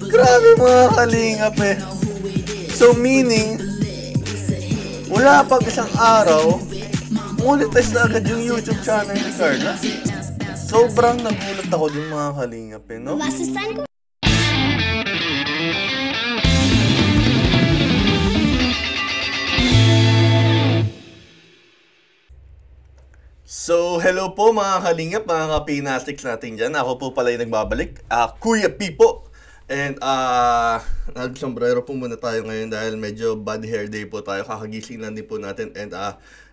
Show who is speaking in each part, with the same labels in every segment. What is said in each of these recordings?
Speaker 1: Grabe mga kalingap eh. So meaning, wala pang isang araw, monetize na agad yung YouTube channel ni Carla. Sobrang nagulat ako din mga kalingap eh, no? So, hello po mga kalingap, mga kapinastics natin dyan. Ako po pala yung nagbabalik, Kuya P po. And nag-sombrero po muna tayo ngayon dahil medyo bad hair day po tayo. Kakagising lang din po natin. And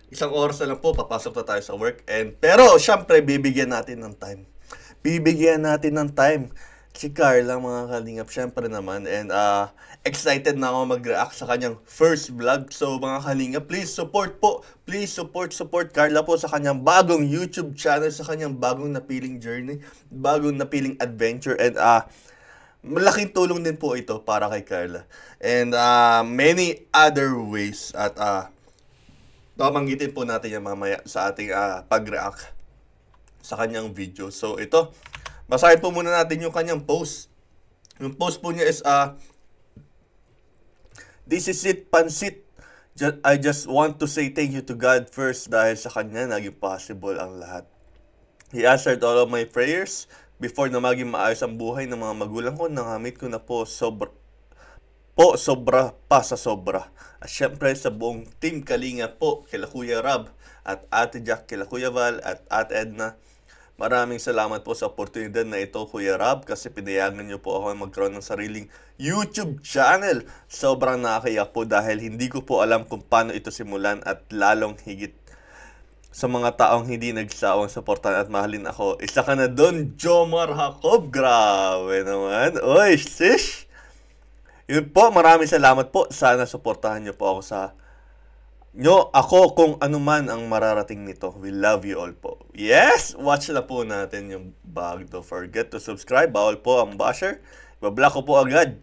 Speaker 1: isang oras na lang po, papasok na tayo sa work. Pero, syempre, bibigyan natin ng time. Bibigyan natin ng time. Si Carla, mga kalingap, syempre naman. And excited na ako mag-react sa kanyang first vlog. So, mga kalingap, please support po. Please support Carla po sa kanyang bagong YouTube channel, sa kanyang bagong napiling journey, bagong napiling adventure. And malaking tulong din po ito para kay Carla. And many other ways. At babanggitin po natin yan mamaya sa ating pag-react sa kanyang video. So, ito. Basahin po muna natin yung kanyang post. Yung post po niya is, "This is it, Pansit. I just want to say thank you to God first dahil sa kanya naging possible ang lahat. He answered all of my prayers before na maging maayos ang buhay ng mga magulang ko. Nangamit ko na po sobra pa sa sobra. At syempre sa buong team Kalinga po, kila Kuya Rab at Ate Jack, kila Kuya Val at Ate Edna. Maraming salamat po sa oportunidad na ito, Kuya Rab, kasi pinayagan niyo po ako magkaroon ng sariling YouTube channel. Sobrang nakakayak po dahil hindi ko po alam kung paano ito simulan at lalong higit sa mga taong hindi nagsawang suportahan at mahalin ako. Isa ka na doon, Jomar Jacob. Grabe naman. Oy, sis! Yun po, maraming salamat po. Sana suportahan niyo po ako kung ano man ang mararating nito. We love you all po. Yes! Watch na po natin yung bag. Don't forget to subscribe. Bawal po ang basher. Ibablock ko po agad.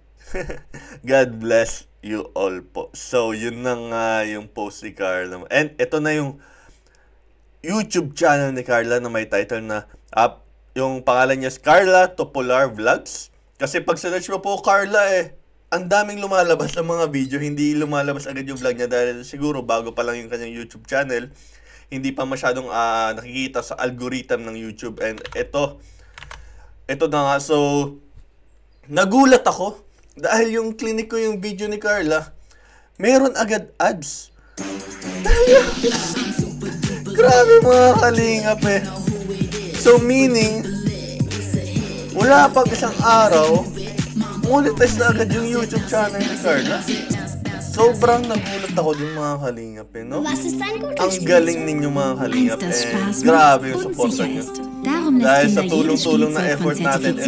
Speaker 1: God bless you all po. So, yun na nga yung post ni Carla. And ito na yung YouTube channel ni Carla na may title na yung pangalan niya is Carla Topolar Vlogs. Kasi pag search mo po Carla ang daming lumalabas ng mga video, hindi lumalabas agad yung vlog niya dahil siguro bago pa lang yung kanyang YouTube channel, hindi pa masyadong nakikita sa algorithm ng YouTube. And ito na nga, so nagulat ako dahil yung clinic ko yung video ni Carla, meron agad ads. Grabe mga kalingap eh. So meaning, wala pang isang araw, monetize na agad yung YouTube channel ni Carla. Sobrang nagulat ako din mga kalingap no? Ang galing ninyo mga kalingap grabe yung support nyo. Dahil sa tulong-tulong na effort natin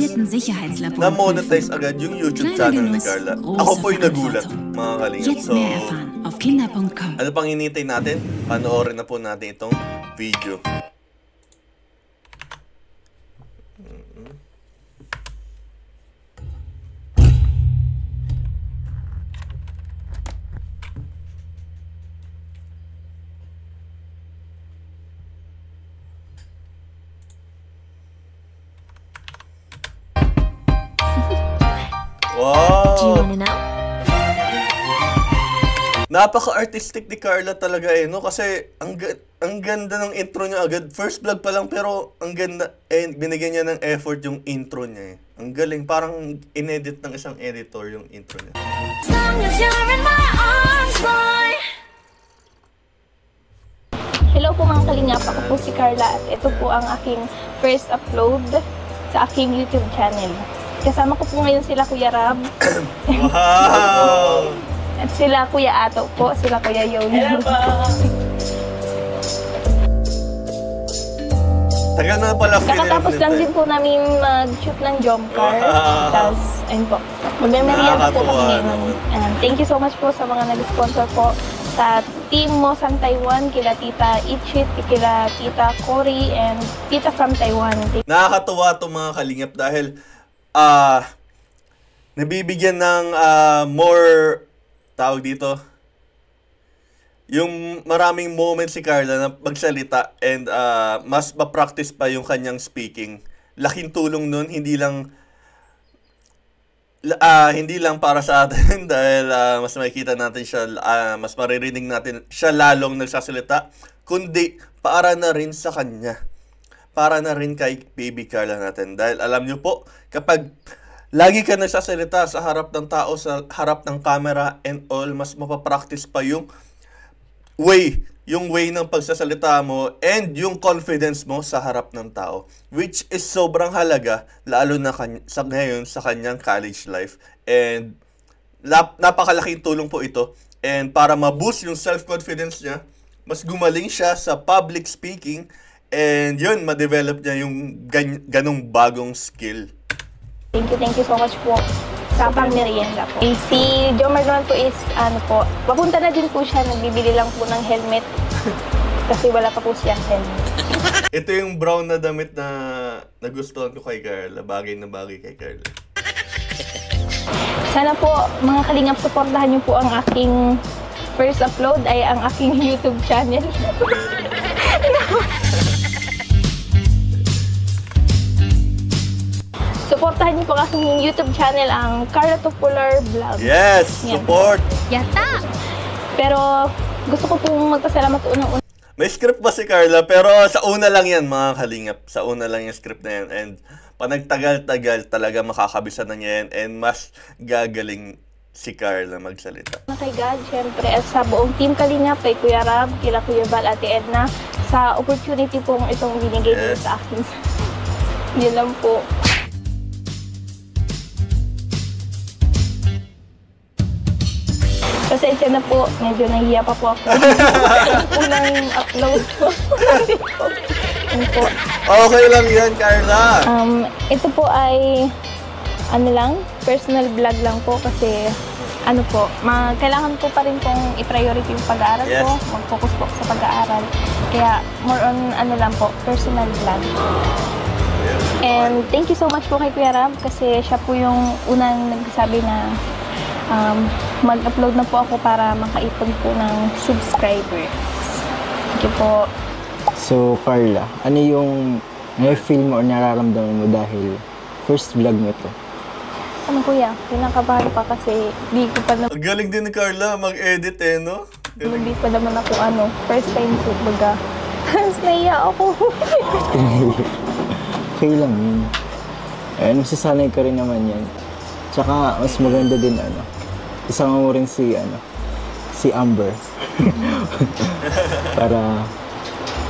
Speaker 1: na-monetize agad yung YouTube channel ni Carla. Ako po'y nagulat mga kalingap. So, ano pang hinintay natin? Panoorin na po natin itong video. Wow! Napaka-artistic ni Carla talaga no? Kasi ang ganda ng intro niya agad. First vlog pa lang pero ang ganda. Binigyan niya ng effort yung intro niya Ang galing. Parang inedit ng isang editor yung intro niya.
Speaker 2: Hello po mga kalingap. Ako po si Carla at ito po ang aking first upload sa aking YouTube channel. Kasama ko po ngayon sila Kuya Rab.
Speaker 1: Wow!
Speaker 2: At sila Kuya Ato po, sila Kuya Yoni.
Speaker 1: Hello po! Tagal na pala.
Speaker 2: Kakatapos lang din po namin mag-shoot ng Jomcar. Tapos, ayun po. Magme-merienda po kami ngayon. Thank you so much po sa mga nag-sponsor po sa team mo sa Taiwan, kila Tita Ichit, kila Tita Cory, and Tita from Taiwan.
Speaker 1: Nakakatuwa itong mga kalingap dahil nabibigyan ng more tawag dito yung maraming moments si Carla na magsalita and mas ma-practice pa yung kanyang speaking. Laking tulong nun, hindi lang Hindi lang para sa atin dahil mas makikita natin siya, mas maririnig natin siya lalong nagsasalita, kundi para na rin sa kanya. Para na rin kay Baby Carla natin. Dahil alam nyo po, kapag lagi ka nagsasalita sa harap ng tao, sa harap ng camera and all, mas mapapractice pa yung way ng pagsasalita mo and yung confidence mo sa harap ng tao, which is sobrang halaga lalo na sa ngayon sa kanyang college life, and napakalaking tulong po ito, and para ma-boost yung self-confidence niya, mas gumaling siya sa public speaking, and yun, ma-develop niya yung ganong bagong skill.
Speaker 2: Thank you so much po sa pang-merienda po. Si Jomar naman po is, papunta na din po siya, nagbibili lang po ng helmet. Kasi wala pa po siyang helmet.
Speaker 1: Ito yung brown na damit na nagustuhan ko kay Carla. Bagay na bagay kay Carla.
Speaker 2: Sana po, mga kalingap, supportahan niyo po ang aking first upload ay ang aking YouTube channel. Supportahan niyo po ang aking YouTube channel, ang Carla Tupular Vlog.
Speaker 1: Yes!
Speaker 2: Yan.
Speaker 1: Support!
Speaker 2: Yata! Pero gusto ko pong magpasalamat unang-una.
Speaker 1: May script ba si Carla? Pero sa una lang yan, mga kalingap. Sa una lang yung script na yan. And panagtagal-tagal talaga makakabisa na niya yan. And mas gagaling si Carla magsalita.
Speaker 2: Kay God, syempre, at sa buong team Kalingap, kay Kuya Rab, kila Kuya Val, Ate Edna, sa opportunity pong itong binigay niyo sa akin. Yun lang po. Pasensya na po, medyo nahiya pa po ako. Unang upload ko. Ano po.
Speaker 1: Okay lang yan, Carla.
Speaker 2: Ito po ay, personal vlog lang po kasi, kailangan ko pa rin pong i-priority yung pag-aaral ko. Mag-focus po sa pag-aaral. Kaya, more on, personal vlog. And thank you so much po kay Kuya Rab kasi siya po yung unang nagsabi na mag-upload na po ako para makaipon po ng subscribers. Thank you po.
Speaker 3: So, Carla, ano yung na-feel mo o nararamdaman mo dahil first vlog mo ito?
Speaker 2: Kuya, pinakabahan pa kasi di ko pa
Speaker 1: Ang galing din ni Carla mag-edit no?
Speaker 2: Hindi pa naman ako first time po baga. Naiya ako.
Speaker 3: Okay lang yun. Masasanay ka rin naman yan. Tsaka, mas maganda din isama mo rin si Amber. Para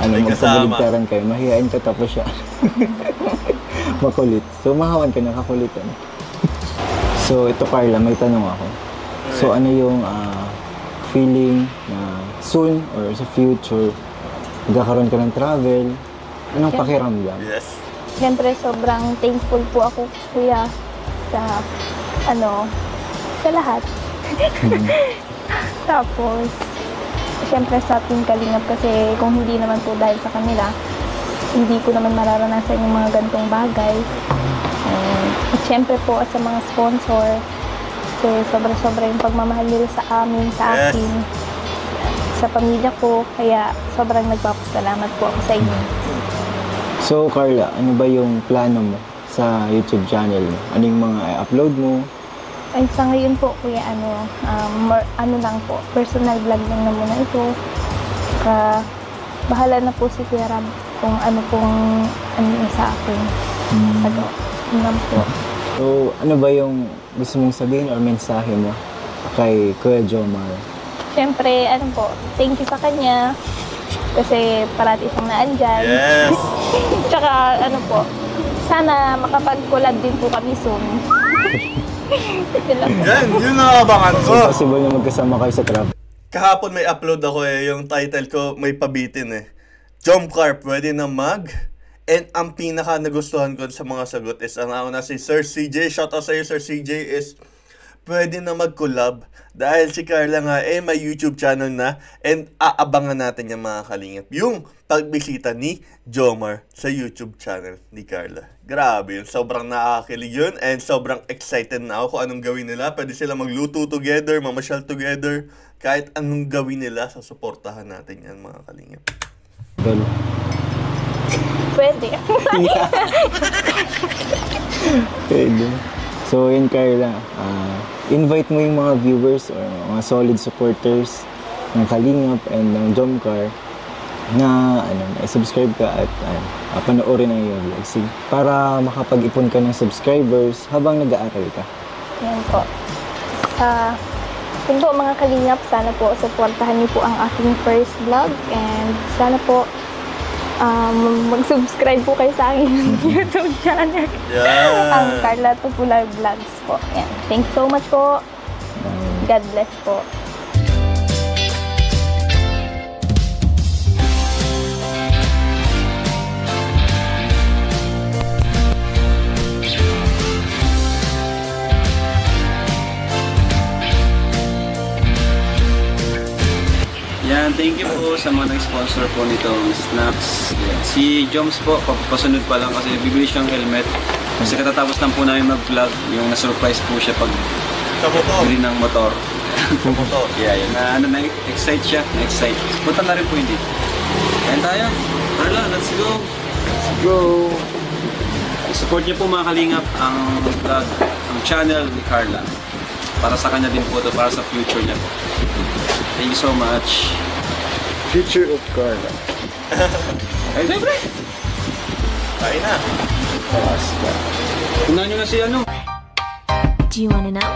Speaker 3: magpabaligtaran kayo. Mahihain ka tapos siya. Makulit. So, mahawan ka, nakakulit. So, ito Carla, may tanong ako. So, ano yung feeling na soon or sa future, magkakaroon ka ng travel? Anong pakiramdam?
Speaker 1: Yes.
Speaker 2: Siyempre, sobrang thankful po ako, Kuya, sa lahat. Tapos, siyempre sa Team Kalingap kasi kung hindi naman po dahil sa kanila, hindi ko naman mararanasan yung mga gantong bagay. At siyempre po sa mga sponsor, kasi sobra-sobra yung pagmamahal nila sa amin, sa akin, sa pamilya ko, kaya sobrang nagpapasalamat po ako sa inyo.
Speaker 3: So Carla, ano ba yung plano mo sa YouTube channel mo? Ano yung mga i-upload mo?
Speaker 2: Ay, sa ngayon po, Kuya, lang po, personal vlog lang na muna ito. Bahala na po si Kuya Rab kung ano sa akin. Yun lang po.
Speaker 3: So, ano ba yung gusto mong sabihin or mensahe mo kay Kuya Jomar?
Speaker 2: Siyempre, thank you sa kanya. Kasi parati siyang naandyan.
Speaker 1: Yes!
Speaker 2: Tsaka, sana makapag-collab din po kami soon.
Speaker 1: Yun ang abangan ko.
Speaker 3: So, possible na magkasama kayo sa travel?
Speaker 1: Kahapon may upload ako yung title ko may pabitin Jomcar, pwede na mag? And ang pinaka nagustuhan ko sa mga sagot is ang una si Sir CJ, shoutout sa iyo Sir CJ, is pwede na mag-collab dahil si Carla nga may YouTube channel na and aabangan natin yung mga kalingap yung pagbisita ni Jomar sa YouTube channel ni Carla. Grabe yun, sobrang nakakakilig yun and sobrang excited na ako kung anong gawin nila. Pwede sila magluto together, mamasyal together, kahit anong gawin nila, susuportahan natin yan mga kalingap.
Speaker 3: Well,
Speaker 2: pwede.
Speaker 3: pwede. So yun Carla, invite mo yung mga viewers or mga solid supporters ng Kalingap and ng Jomcar na subscribe ka at panoorin ang iyong vlog. Para makapag-ipon ka ng subscribers habang nag-aaral ka.
Speaker 2: Yan po. Yun po mga Kalingap, sana po supportahan niyo po ang aking first vlog and sana po mag-subscribe po kayo sa aking YouTube channel.
Speaker 1: Yeah.
Speaker 2: Ang Carla Tupular Vlogs po. Yan. Thanks so much po. God bless po.
Speaker 4: Yan, thank you po sa mga nag-sponsor po nitong snacks. Yan. Si Joms po, papasunod pa lang kasi bibili siyang helmet. Kasi katatapos lang po namin mag-vlog, yung na-surprise po siya pag
Speaker 1: Sa motor.
Speaker 4: bili ng motor.
Speaker 1: Sa motor.
Speaker 4: Yeah, yun. Na-excite siya, na-excite. Punta na rin po hindi. Kain tayo. Carla, let's go.
Speaker 3: Let's go!
Speaker 4: Support niyo po mga Kalingap ang vlog, ang channel ni Carla. Para sa kanya din po ito, para sa future niya po. Thank you so much.
Speaker 3: Future of Carla.
Speaker 4: Ay, siyempre.
Speaker 1: Kain na.
Speaker 3: Basta.
Speaker 4: Tunan nyo na si ano.
Speaker 2: Do you wanna know?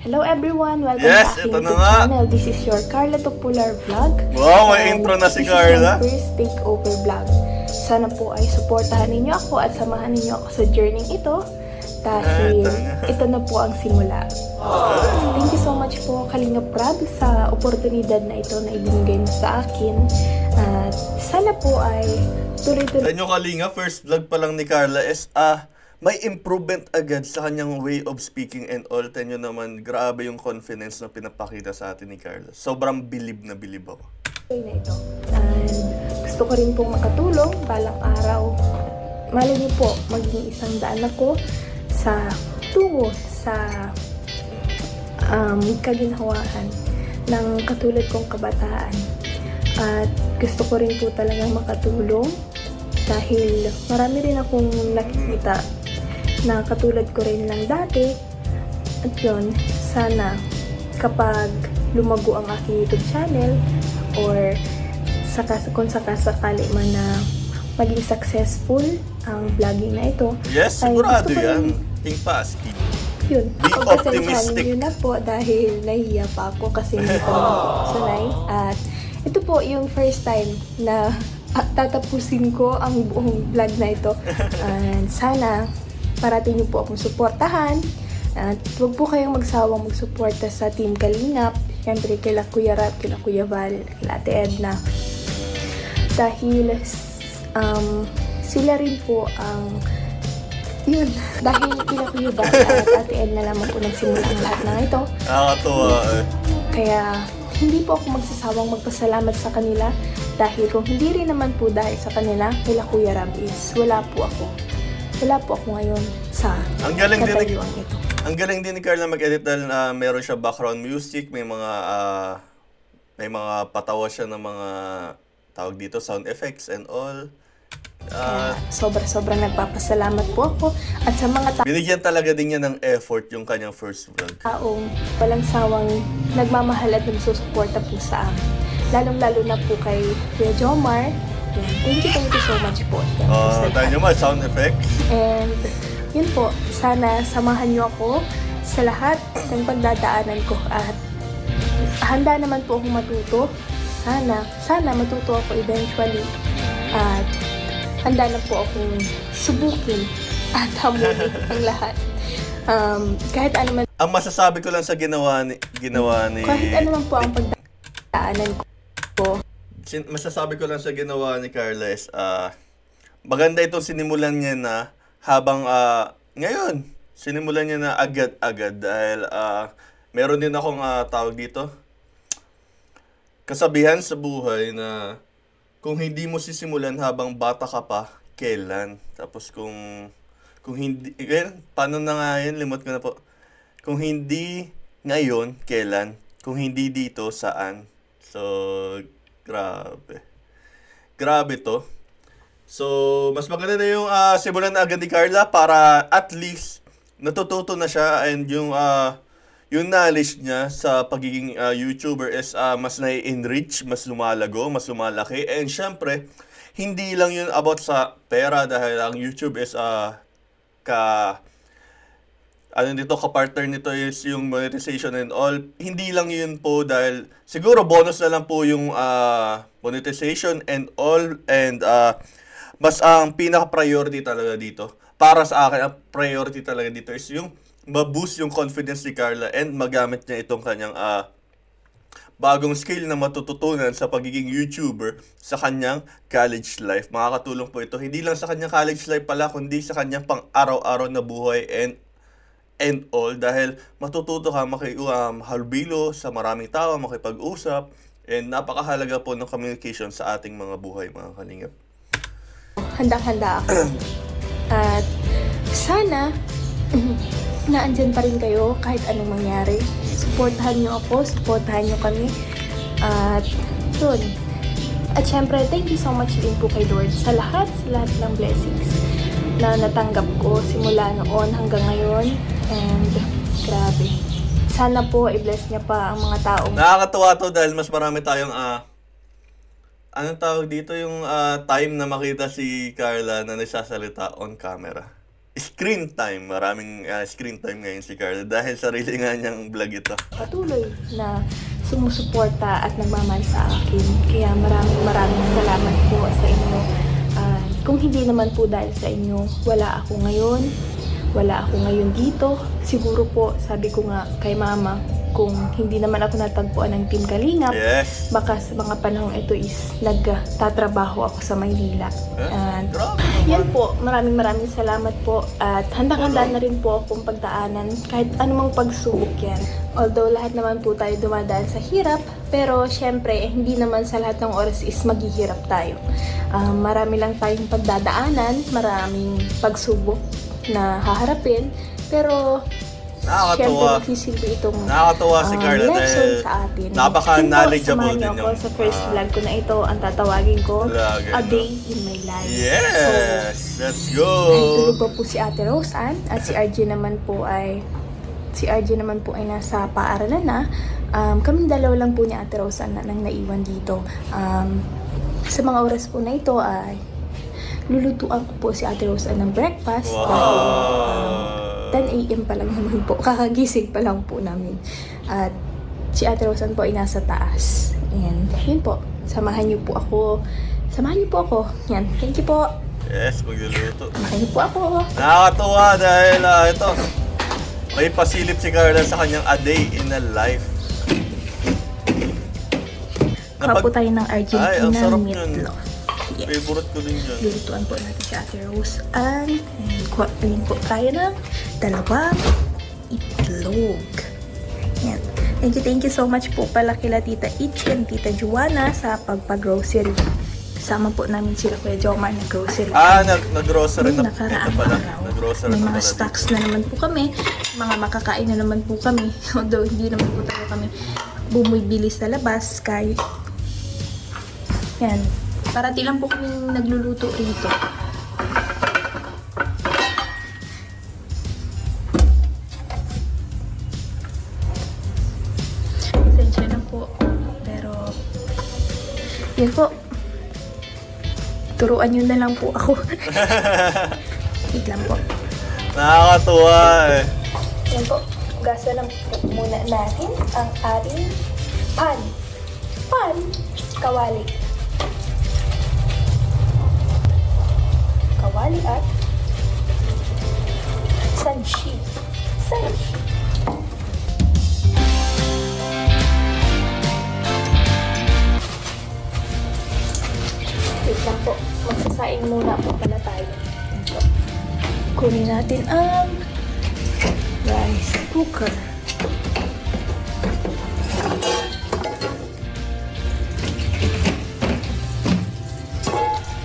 Speaker 2: Hello everyone! Welcome
Speaker 1: Yes,
Speaker 2: back to
Speaker 1: ito na
Speaker 2: YouTube
Speaker 1: nga.
Speaker 2: channel. This is your Carla Tupular Vlog.
Speaker 1: Wow, may
Speaker 2: And
Speaker 1: intro na si
Speaker 2: this
Speaker 1: Carla.
Speaker 2: is my first takeover vlog. Sana po ay supportahan ninyo ako at samahan ninyo ako sa journey ito dahil ito na po ang simula. Thank you so much po Kalingap Rab sa oportunidad na ito na ibinigay mo sa akin. At sana po ay tuloy-tuloy.
Speaker 1: Sa inyo Kalinga, first vlog pa lang ni Carla is may improvement agad sa kanyang way of speaking and all. Tenyo naman, grabe yung confidence na pinapakita sa atin ni Carla. Sobrang bilib na bilib ako.
Speaker 2: Na ito. And gusto ko rin pong makatulong balang araw. Malay niyo po, maging isang daan ako sa tungo sa kaginhawaan ng katulad kong kabataan. At gusto ko rin po talagang makatulong dahil marami rin akong nakikita na katulad ko rin lang dati. At yun, sana kapag lumago ang aking YouTube channel or kung sakasakali man na maging successful ang vlogging na ito.
Speaker 1: Yes,
Speaker 2: ay
Speaker 1: sigurado
Speaker 2: gusto ko
Speaker 1: yan.
Speaker 2: rin-
Speaker 1: Think positive.
Speaker 2: Yun,
Speaker 1: Be
Speaker 2: pagpasensyahan
Speaker 1: optimistic.
Speaker 2: niyo na po dahil nahihiya pa ako kasi hindi pa naman po ako sanay. At ito po yung first time na tatapusin ko ang buong vlog na ito. And sana parating niyo po akong suportahan. At huwag po kayong magsawang magsuporta sa Team Kalingap. Siyempre kila Kuya Rap, kila Kuya Val, kila Ate Edna. Dahil sila rin po ang yun, dahil kila Kuya Val at Ate Edna lamang po nagsimula ang lahat ng ito.
Speaker 1: Nakakatuwa eh.
Speaker 2: Kaya hindi po ako magsasawang magpasalamat sa kanila dahil kung hindi rin naman po dahil sa kanila, kila Kuya Rab is wala po ako. Wala po ako ngayon sa
Speaker 1: Ang galing din ni
Speaker 2: katayuan ito.
Speaker 1: Ang galing din ni Carla mag-edit dahil meron siya background music, may mga patawa siya ng mga tawag dito, sound effects and all.
Speaker 2: Kaya sobra-sobra nagpapasalamat po ako at sa mga
Speaker 1: Binigyan talaga din niya ng effort yung kanyang first vlog.
Speaker 2: taong walang sawang nagmamahal at nagsusuporta po sa amin. Lalong-lalo na po kay Kuya Jomar. Yan. Thank you so much po. Yan,
Speaker 1: Tayo naman, sound effects.
Speaker 2: And yun po, sana samahan niyo ako sa lahat ng pagdadaanan ko at handa naman po akong matuto. Sana matuto ako eventually at handa na po akong subukin at hamunin ang lahat. Kahit ano man,
Speaker 1: Ang masasabi ko lang sa ginawa ni
Speaker 2: kahit ano man po ang pagdadaanan ko.
Speaker 1: masasabi ko lang sa ginawa ni Carla is maganda itong sinimulan niya na habang ngayon sinimulan niya na agad-agad dahil meron din akong tawag dito kasabihan sa buhay na kung hindi mo sisimulan habang bata ka pa, kailan? Tapos kung hindi, paano na nga yun? Limot ko na po. Kung hindi ngayon, kailan? Kung hindi dito, saan? So, grabe. Grabe to. So, mas maganda na yung simulan na agad ni Carla para at least natututo na siya and yung knowledge niya sa pagiging YouTuber is mas nai-enrich, mas lumalago, mas lumalaki. And syempre, hindi lang yun about sa pera dahil ang YouTube is ka-partner nito is yung monetization and all. Hindi lang yun po dahil siguro bonus na lang po yung monetization and all and mas ang pinaka-priority talaga dito. Para sa akin, ang priority talaga dito is yung ma-boost yung confidence ni Carla and magamit niya itong kanyang bagong skill na matututunan sa pagiging YouTuber sa kanyang college life. Makakatulong po ito hindi lang sa kanyang college life pala, kundi sa kanyang pang-araw-araw na buhay and all dahil matututo ka makihalubilo sa maraming tao, makipag-usap, and napakahalaga po ng communication sa ating mga buhay, mga kalingap.
Speaker 2: Handang-handa ako. At sana naandyan pa rin kayo kahit anong mangyari. Supportahan nyo ako, supportahan nyo kami. At yun. At syempre, thank you so much din po kay Lord sa lahat ng blessings na natanggap ko simula noon hanggang ngayon. And grabe. Sana po i-bless niya pa ang mga taong...
Speaker 1: Nakakatuwa to dahil mas marami tayong anong tawag dito yung time na makita si Carla na nagsasalita on camera. Screen time. Maraming screen time ngayon si Carla dahil sarili nga niyang vlog ito.
Speaker 2: Patuloy na sumusuporta at nagmamahal sa akin. Kaya maraming salamat po sa inyo. Kung hindi naman po dahil sa inyo, wala ako ngayon dito. Siguro po, sabi ko nga kay mama, kung hindi naman ako natagpuan ng Team Kalingap,
Speaker 1: Yes.
Speaker 2: baka sa mga panahong ito is nagtatrabaho ako sa Maynila. And yan po, maraming salamat po. At handang-handa na rin po akong pagdaanan kahit anumang pagsubok yan. Although lahat naman po tayo dumadaan sa hirap, pero syempre, hindi naman sa lahat ng oras is maghihirap tayo. Marami lang tayong pagdadaanan, maraming pagsubok na haharapin, pero syempre magsisilbi itong
Speaker 1: si Carla
Speaker 2: lesson sa atin.
Speaker 1: Napaka-knowledgeable din
Speaker 2: yung sa first vlog ko na ito, ang tatawagin ko, A Day in My Life.
Speaker 1: Yes! Let's go!
Speaker 2: Nahitulog pa po si Ate Roseanne at si RJ naman po ay nasa paaralan na. Kaming dalawa lang po ni Ate Roseanne nang naiwan dito. Sa mga oras po na ito ay lulutuan ko po si Ate Roseanne ng breakfast.
Speaker 1: Wow!
Speaker 2: 10 a.m. pa lang naman po. Kakagising pa lang po namin. At si Ate Roseanne po ay nasa taas. And yun po. Samahan niyo po ako. Yan. Thank you po.
Speaker 1: Yes, magluluto.
Speaker 2: Samahan niyo po ako.
Speaker 1: Nakakatuwa dahil ito, may pasilip si Carla sa kanyang A Day in a Life.
Speaker 2: Kuha po tayo ng
Speaker 1: Ay, ang sarap
Speaker 2: Argentina
Speaker 1: yun.
Speaker 2: meatloaf. Yes.
Speaker 1: Favorite ko din yun.
Speaker 2: Lulutuan po natin si Ate Roseanne. And kuhain po tayo ng dalawang itlog. Yan. Thank you so much po pala kila Tita Itch and Tita Juana sa pagpa-grocery. Kasama po namin sila Kuya Jomar na grocery.
Speaker 1: Nag-grocery na
Speaker 2: nakaraang
Speaker 1: pala.
Speaker 2: araw.
Speaker 1: Nag-grocery
Speaker 2: May
Speaker 1: na
Speaker 2: mga
Speaker 1: pala.
Speaker 2: stocks na naman po kami. Mga makakain na naman po kami. Although hindi naman po tayo kami bumibili sa labas kahit yan. Parati lang po kami nagluluto rito. Pasensya na po. Pero, yun po. Turuan nyo na lang po ako. Wait lang po.
Speaker 1: Nakakatuwa eh.
Speaker 2: Yan po. Gasa lang po muna natin ang ating pan. Kawali. Kawali at sanshi. Wait lang po. Magsasaing muna po pala tayo. Kunin natin ang rice cooker.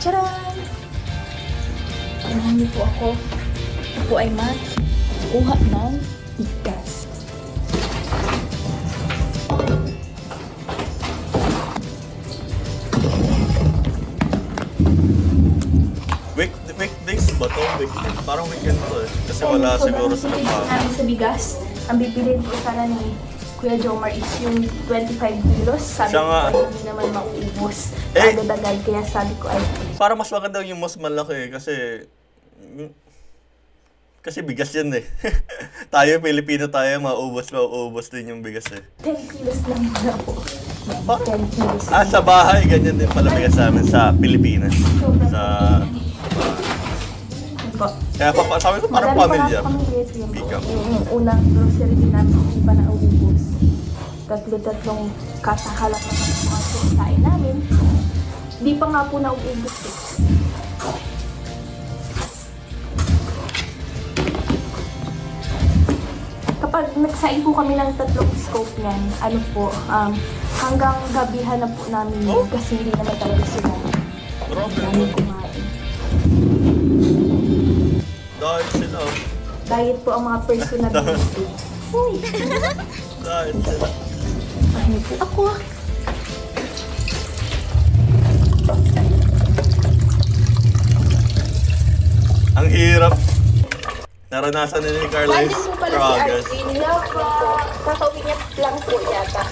Speaker 2: Charan! Samahan niyo po ako. Ako po ay kuha ng bigas.
Speaker 1: Parang weekend to eh. Kasi wala siguro sa nagpapagawa.
Speaker 2: Namin sa bigas, ang bibilin ko sana ni Kuya Jomar is yung 25 kilos. Sabi
Speaker 1: Siya nga.
Speaker 2: ko, hindi naman mauubos.
Speaker 1: Eh.
Speaker 2: Dagal, kaya sabi ko ay,
Speaker 1: Para mas maganda yung mas malaki kasi bigas yan eh. Tayo, Pilipino tayo, maubos din yung bigas eh.
Speaker 2: 10 kilos lang muna po.
Speaker 1: Pa?
Speaker 2: 10 kilos.
Speaker 1: Sa bahay, ganyan din pala bigas sa amin sa Pilipinas. Sa...
Speaker 2: Po.
Speaker 1: Kaya sabi ko parang familiar.
Speaker 2: Pickup. Yung unang grocery din namin, hindi pa nauubos. Tatlo-tatlong kasahalap na mga sukain namin. Hindi pa nga po nauubos eh. Kapag nagsain po kami ng tatlong scope niyan, ano po, hanggang gabihan na po namin yun kasi hindi naman talaga sila namin kumain.
Speaker 1: Dahil sila.
Speaker 2: Diet po ang mga personality. Uy!
Speaker 1: Dahil sila.
Speaker 2: Ano po ako?
Speaker 1: Ang hirap. Naranasan na ni Carla yung struggles.
Speaker 2: Hello po. Kakauwi niya lang po yata.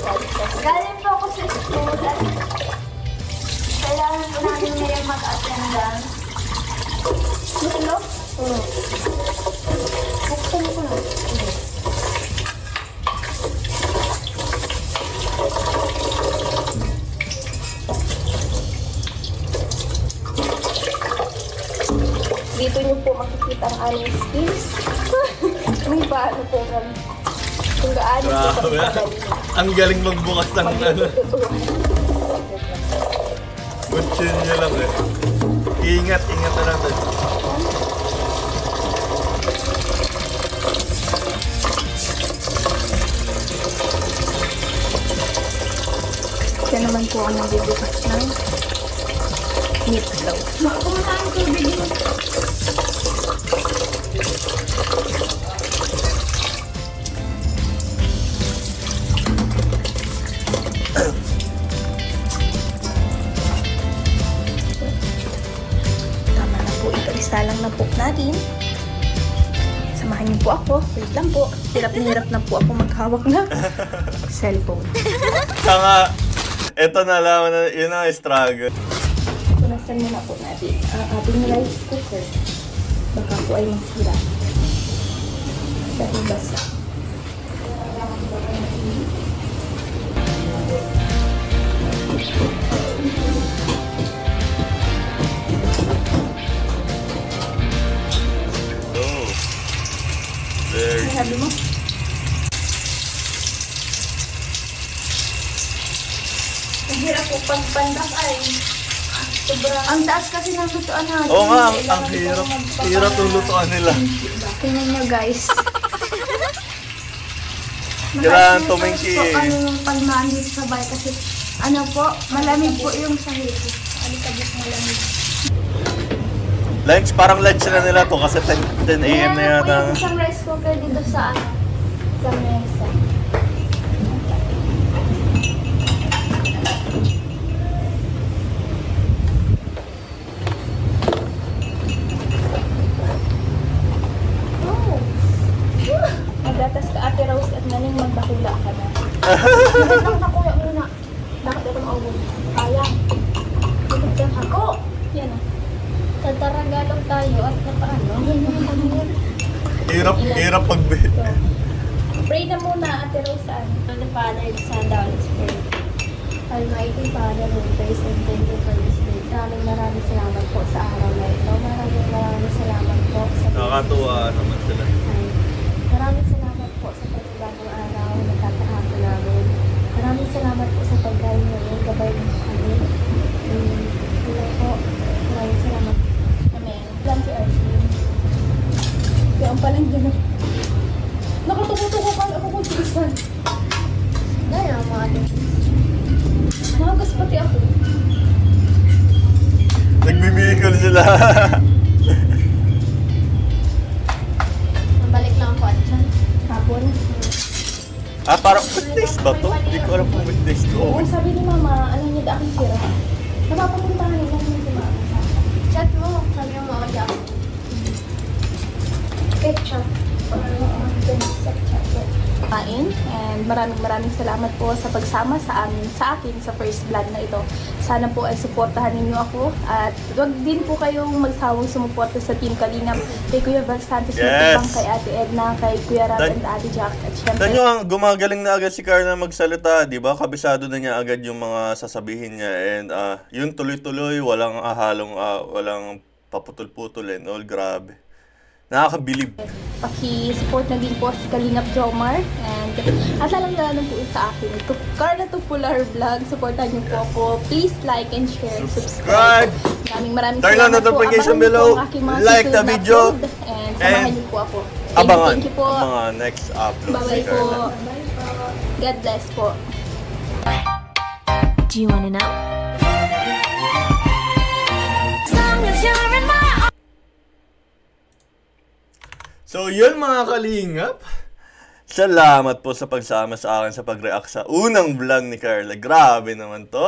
Speaker 2: Galing po ako sa school. Kailangan po namin ngayon mag-attendance. Hello? Oo. Buksan ko na. Dito niyo po makikita ang aming skills. May paano po kami. Kung gaano po kami
Speaker 1: Grabe.
Speaker 2: kagaling.
Speaker 1: Ang galing magbukas ng ano. Kutsin niya lang eh. Ingat na lang tayo.
Speaker 2: Siya naman po ang nagbubukas ng meatloaf. Kumakaan ko yung video. Tama na po ito. Isalang na po natin. Samahan niyo po ako. Wait lang po. Hirap na hirap na po ako maghawak na cellphone.
Speaker 1: Saka, eto na lang, yun ang struggle.
Speaker 2: Punasan muna po natin ang ating rice cooker. Baka po ay masira. Dahil basa.
Speaker 1: Oh. Very
Speaker 2: Ano sabi mo? Mahirap po pagpandak ay sobrang... Ang taas kasi ng lutuan natin.
Speaker 1: Oo nga, ang
Speaker 2: Kailangan
Speaker 1: hirap.
Speaker 2: po magpapakain.
Speaker 1: Hirap yung lutuan nila.
Speaker 2: Tingnan nyo guys.
Speaker 1: Kailangan
Speaker 2: Mataas
Speaker 1: tumingki
Speaker 2: po
Speaker 1: eh.
Speaker 2: ano yung pagmaan dito sa bahay kasi ano po, malamig po yung sahig. Alikabok malamig.
Speaker 1: Lunch, parang lunch na nila to kasi 10 a.m. na
Speaker 2: Meron po
Speaker 1: yata.
Speaker 2: yung isang rice cooker dito sa ano, sa mesa. Oh. Magatas ka Ate Rose at naning magbakula ka na. Lang na kuya muna. Bakit ito maubos? Kaya. Ikot ka ako. Yan ah. Tataragalog tayo at napaano.
Speaker 1: Hirap pag-bit.
Speaker 2: Pray na muna, Ate Rosan.
Speaker 5: On the Father, the Son, the Holy Spirit.
Speaker 2: Almighty Father, we praise and thank you for this day. Maraming salamat po sa araw na ito. Maraming salamat po sa
Speaker 1: Nakakatuwa naman sila.
Speaker 2: Maraming salamat po sa pagbagong araw na tatahapon namin. Maraming salamat po sa pagkain ngayon. Gabay mo kami. Wala po. Maraming salamat.
Speaker 5: Amen.
Speaker 2: Lang si Archie. Kaya ang palang dyan. Nakatuko-tuko ka ako kung tiisan.
Speaker 5: Dahil ang mga ating
Speaker 2: Nakagas pati ako.
Speaker 1: Nagbibigol sila.
Speaker 5: mabalik lang ako at siya.
Speaker 2: Hapon.
Speaker 1: Parang with taste ba to? Hindi ko alam kung with taste to.
Speaker 2: Oo, sabi ni Mama, alam niya daan sira. Napapapuntahan niya si Mama.
Speaker 5: Chat mo, sabi mo ako dyan. Picture. Or picture.
Speaker 2: Kain, and maraming salamat po sa pagsama sa akin sa first vlog na ito. Sana po ay suportahan ninyo ako at wag din po kayong magsawang sumuporta sa Team Kalingap, kay Kuya Val Santos, Matubang, kay Ate Edna, kay Kuya Rab and Ate Jack, at syempre
Speaker 1: Tanyo, gumagaling na agad si Carla magsalita, di ba? Kabisado na niya agad yung mga sasabihin niya, and yun tuloy-tuloy, walang walang paputol-putol and all, grabe. Nakakabilib.
Speaker 2: paki-support na din po si Kalingap Jomar, and at lalong-lalo po sa akin, Carla Tupular Vlog. Supportan niyo po ako. Please like and share, subscribe. Maraming
Speaker 1: Turn on
Speaker 2: salamat po.
Speaker 1: notification
Speaker 2: Abangan niyo
Speaker 1: below.
Speaker 2: po ang aking mga
Speaker 1: Like the
Speaker 2: susunod na
Speaker 1: video.
Speaker 2: upload, and samahan niyo po ako.
Speaker 1: Abangan
Speaker 2: Thank you po.
Speaker 1: ang mga next upload
Speaker 2: Bye-bye
Speaker 1: si
Speaker 2: po.
Speaker 1: Carla.
Speaker 2: God bless po.
Speaker 6: Do you wanna know? As long as you're in my
Speaker 1: So yun mga kalingap, salamat po sa pagsama sa akin sa pag-react sa unang vlog ni Carla. Grabe naman to.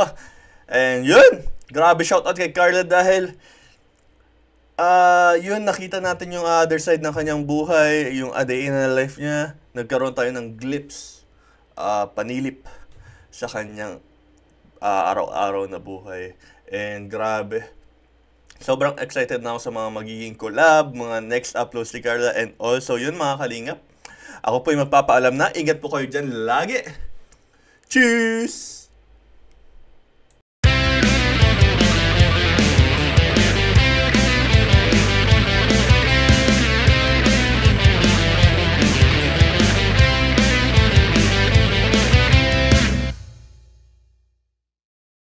Speaker 1: And yun, grabe shoutout kay Carla dahil yun, nakita natin yung other side ng kanyang buhay, yung a day in the life niya. Nagkaroon tayo ng glimpse, panilip sa kanyang araw-araw na buhay. And grabe. Sobrang excited na ako sa mga magiging collab, mga next uploads ni Carla, and also yun mga kalingap. Ako po yung magpapaalam na, ingat po kayo dyan lagi. Cheers!